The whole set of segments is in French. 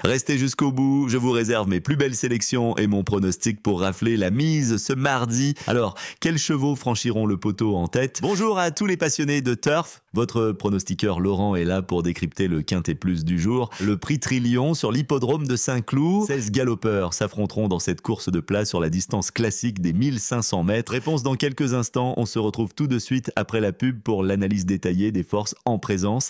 Restez jusqu'au bout, je vous réserve mes plus belles sélections et mon pronostic pour rafler la mise ce mardi. Alors, quels chevaux franchiront le poteau en tête? Bonjour à tous les passionnés de turf. Votre pronostiqueur Laurent est là pour décrypter le quintet plus du jour. Le prix Trillion sur l'hippodrome de Saint-Cloud. 16 galopeurs s'affronteront dans cette course de plat sur la distance classique des 1500 mètres. Réponse dans quelques instants. On se retrouve tout de suite après la pub pour l'analyse détaillée des forces en présence.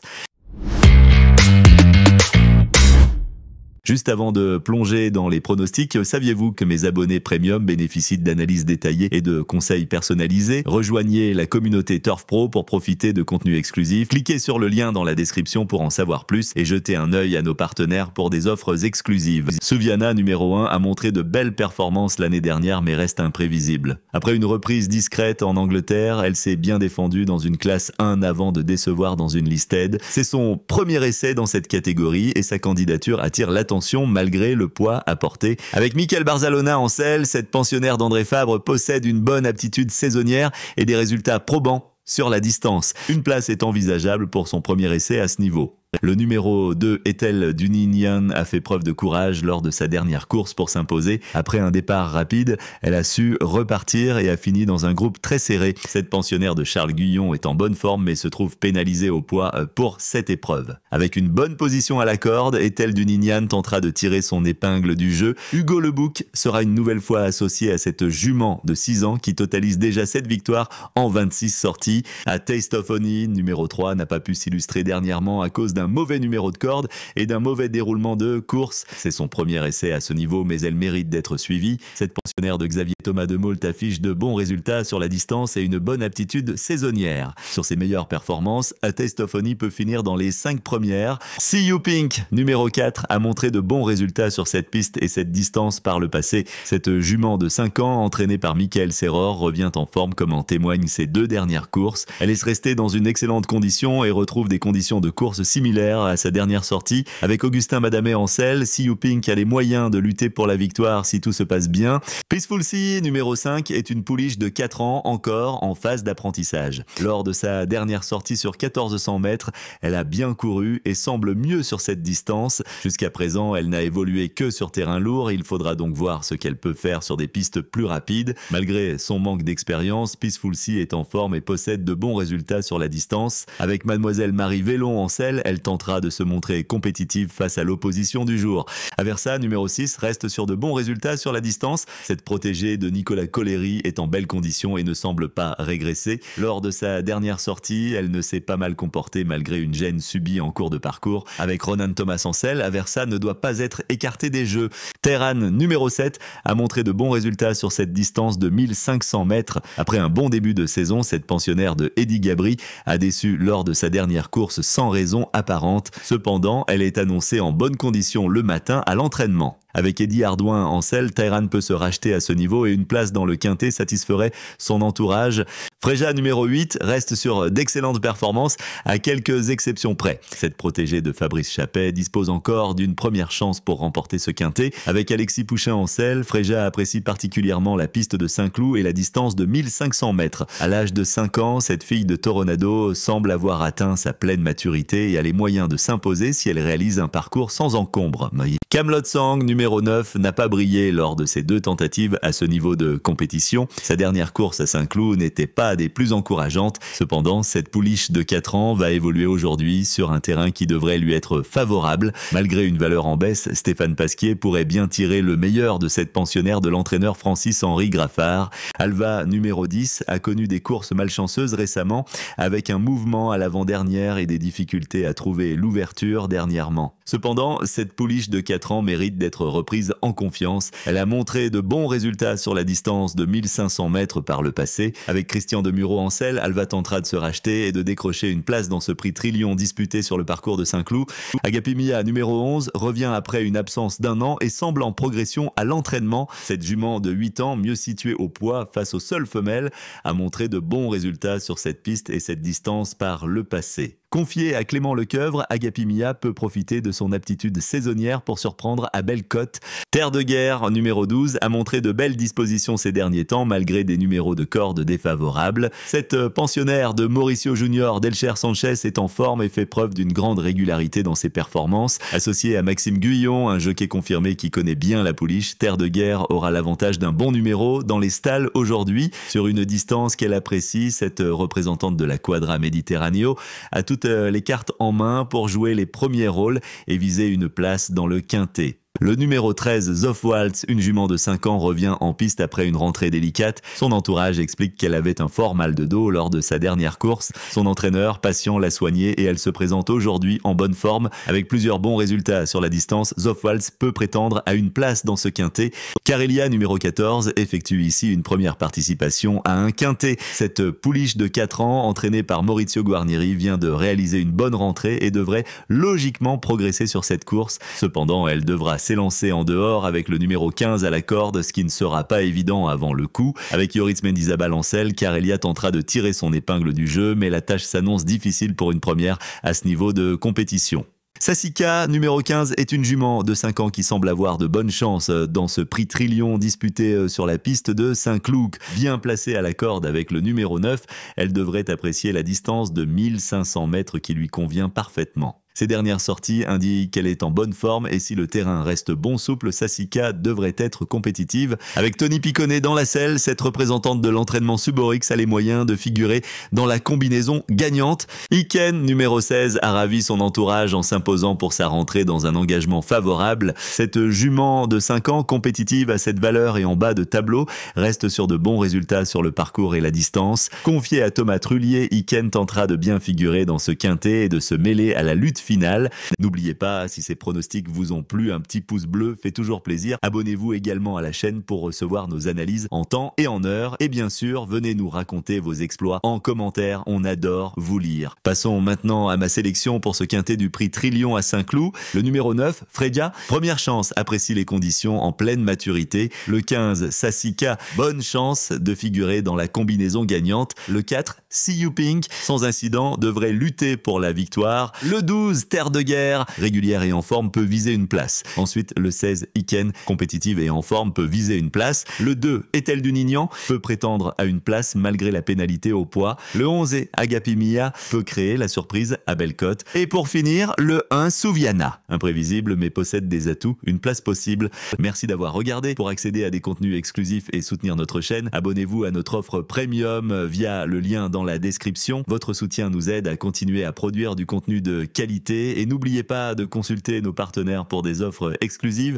Juste avant de plonger dans les pronostics, saviez-vous que mes abonnés premium bénéficient d'analyses détaillées et de conseils personnalisés? Rejoignez la communauté Turf Pro pour profiter de contenus exclusifs. Cliquez sur le lien dans la description pour en savoir plus et jetez un œil à nos partenaires pour des offres exclusives. Suviana numéro 1 a montré de belles performances l'année dernière mais reste imprévisible. Après une reprise discrète en Angleterre, elle s'est bien défendue dans une classe 1 avant de décevoir dans une listed. C'est son premier essai dans cette catégorie et sa candidature attire l'attention malgré le poids apporté. Avec Michael Barzalona en selle, cette pensionnaire d'André Fabre possède une bonne aptitude saisonnière et des résultats probants sur la distance. Une place est envisageable pour son premier essai à ce niveau. Le numéro 2, Ethel Duninian, a fait preuve de courage lors de sa dernière course pour s'imposer. Après un départ rapide, elle a su repartir et a fini dans un groupe très serré. Cette pensionnaire de Charles Guyon est en bonne forme mais se trouve pénalisée au poids pour cette épreuve. Avec une bonne position à la corde, Ethel Duninian tentera de tirer son épingle du jeu. Hugo Le Bouc sera une nouvelle fois associé à cette jument de 6 ans qui totalise déjà 7 victoires en 26 sorties. A Taste of Honey, numéro 3, n'a pas pu s'illustrer dernièrement à cause d'un mauvais numéro de corde et d'un mauvais déroulement de course. C'est son premier essai à ce niveau, mais elle mérite d'être suivie. Cette pensionnaire de Xavier Thomas de Mault affiche de bons résultats sur la distance et une bonne aptitude saisonnière. Sur ses meilleures performances, A Taste of Honey peut finir dans les 5 premières. See You Pink, numéro 4, a montré de bons résultats sur cette piste et cette distance par le passé. Cette jument de 5 ans, entraînée par Michael Serror, revient en forme comme en témoignent ses 2 dernières courses. Elle est restée dans une excellente condition et retrouve des conditions de course similaires à sa dernière sortie. Avec Augustin Madamé en selle, See You Pink a les moyens de lutter pour la victoire si tout se passe bien. Peaceful Sea, numéro 5, est une pouliche de 4 ans encore en phase d'apprentissage. Lors de sa dernière sortie sur 1400 mètres, elle a bien couru et semble mieux sur cette distance. Jusqu'à présent, elle n'a évolué que sur terrain lourd. Il faudra donc voir ce qu'elle peut faire sur des pistes plus rapides. Malgré son manque d'expérience, Peaceful Sea est en forme et possède de bons résultats sur la distance. Avec Mademoiselle Marie Vélon en selle, elle tentera de se montrer compétitive face à l'opposition du jour. Aversa, numéro 6, reste sur de bons résultats sur la distance. Cette protégée de Nicolas Collery est en belle condition et ne semble pas régresser. Lors de sa dernière sortie, elle ne s'est pas mal comportée malgré une gêne subie en cours de parcours. Avec Ronan Thomas en selle, Aversa ne doit pas être écartée des jeux. Terran, numéro 7, a montré de bons résultats sur cette distance de 1500 mètres. Après un bon début de saison, cette pensionnaire de Eddie Gabry a déçu lors de sa dernière course sans raison apparente. Cependant, elle est annoncée en bonne condition le matin à l'entraînement. Avec Eddie Ardouin en selle, Tyran peut se racheter à ce niveau et une place dans le quintet satisferait son entourage. Freja numéro 8 reste sur d'excellentes performances à quelques exceptions près. Cette protégée de Fabrice Chappet dispose encore d'une première chance pour remporter ce quintet. Avec Alexis Pouchin en selle, Freja apprécie particulièrement la piste de Saint-Cloud et la distance de 1500 mètres. À l'âge de 5 ans, cette fille de Toronado semble avoir atteint sa pleine maturité et a les moyens de s'imposer si elle réalise un parcours sans encombre. Camelot Sang, numéro 9, n'a pas brillé lors de ses 2 tentatives à ce niveau de compétition. Sa dernière course à Saint-Cloud n'était pas des plus encourageantes. Cependant, cette pouliche de 4 ans va évoluer aujourd'hui sur un terrain qui devrait lui être favorable. Malgré une valeur en baisse, Stéphane Pasquier pourrait bien tirer le meilleur de cette pensionnaire de l'entraîneur Francis-Henri Graffard. Alva, numéro 10, a connu des courses malchanceuses récemment avec un mouvement à l'avant-dernière et des difficultés à trouver l'ouverture dernièrement. Cependant, cette pouliche de 4 ans mérite d'être reprise en confiance. Elle a montré de bons résultats sur la distance de 1500 mètres par le passé. Avec Christian Demureau en selle, Alva tentera de se racheter et de décrocher une place dans ce prix Trillion disputé sur le parcours de Saint-Cloud. Agapimia, numéro 11, revient après une absence d'1 an et semble en progression à l'entraînement. Cette jument de 8 ans, mieux située au poids face aux seules femelles, a montré de bons résultats sur cette piste et cette distance par le passé. Confiée à Clément Lecoeuvre, Agapi Mia peut profiter de son aptitude saisonnière pour surprendre à Belle-Côte. Terre de guerre, numéro 12, a montré de belles dispositions ces derniers temps malgré des numéros de corde défavorables. Cette pensionnaire de Mauricio Junior d'Elcher Sanchez est en forme et fait preuve d'une grande régularité dans ses performances. Associée à Maxime Guyon, un jockey confirmé qui connaît bien la pouliche, Terre de guerre aura l'avantage d'un bon numéro dans les stalles aujourd'hui. Sur une distance qu'elle apprécie, cette représentante de la Quadra Mediterraneo a toutes les cartes en main pour jouer les premiers rôles et viser une place dans le quintet. Le numéro 13, Zoff Waltz, une jument de 5 ans, revient en piste après une rentrée délicate. Son entourage explique qu'elle avait un fort mal de dos lors de sa dernière course. Son entraîneur, patient, l'a soignée et elle se présente aujourd'hui en bonne forme. Avec plusieurs bons résultats sur la distance, Zoff Waltz peut prétendre à une place dans ce quintet. Carelia, numéro 14, effectue ici une première participation à un quintet. Cette pouliche de 4 ans, entraînée par Maurizio Guarnieri, vient de réaliser une bonne rentrée et devrait logiquement progresser sur cette course. Cependant, elle devra s'élancer en dehors avec le numéro 15 à la corde, ce qui ne sera pas évident avant le coup. Avec Yoritz Mendizabal en selle, Carelia tentera de tirer son épingle du jeu, mais la tâche s'annonce difficile pour une première à ce niveau de compétition. Sassica, numéro 15, est une jument de 5 ans qui semble avoir de bonnes chances dans ce prix Trillion disputé sur la piste de Saint-Cloud. Bien placée à la corde avec le numéro 9, elle devrait apprécier la distance de 1500 mètres qui lui convient parfaitement. Ses dernières sorties indiquent qu'elle est en bonne forme et si le terrain reste bon souple, Sassica devrait être compétitive. Avec Tony Piconnet dans la selle, cette représentante de l'entraînement Suborix a les moyens de figurer dans la combinaison gagnante. Iken, numéro 16, a ravi son entourage en s'imposant pour sa rentrée dans un engagement favorable. Cette jument de 5 ans, compétitive à cette valeur et en bas de tableau, reste sur de bons résultats sur le parcours et la distance. Confié à Thomas Trullier, Iken tentera de bien figurer dans ce quintet et de se mêler à la lutte finale. N'oubliez pas, si ces pronostics vous ont plu, un petit pouce bleu fait toujours plaisir. Abonnez-vous également à la chaîne pour recevoir nos analyses en temps et en heure. Et bien sûr, venez nous raconter vos exploits en commentaire, on adore vous lire. Passons maintenant à ma sélection pour ce quintet du prix Trillion à Saint-Cloud. Le numéro 9, Fredia, première chance, apprécie les conditions en pleine maturité. Le 15, Sassica, bonne chance de figurer dans la combinaison gagnante. Le 4, See You Pink, sans incident, devrait lutter pour la victoire. Le 12, Terre de guerre, régulière et en forme, peut viser une place. Ensuite, le 16, Iken, compétitive et en forme, peut viser une place. Le 2, Etel du Nignan, peut prétendre à une place malgré la pénalité au poids. Le 11, Agapi Mia, peut créer la surprise à Belle-Côte. Et pour finir, le 1, Souviana, imprévisible mais possède des atouts, une place possible. Merci d'avoir regardé. Pour accéder à des contenus exclusifs et soutenir notre chaîne, abonnez-vous à notre offre premium via le lien dans la description. Votre soutien nous aide à continuer à produire du contenu de qualité et n'oubliez pas de consulter nos partenaires pour des offres exclusives.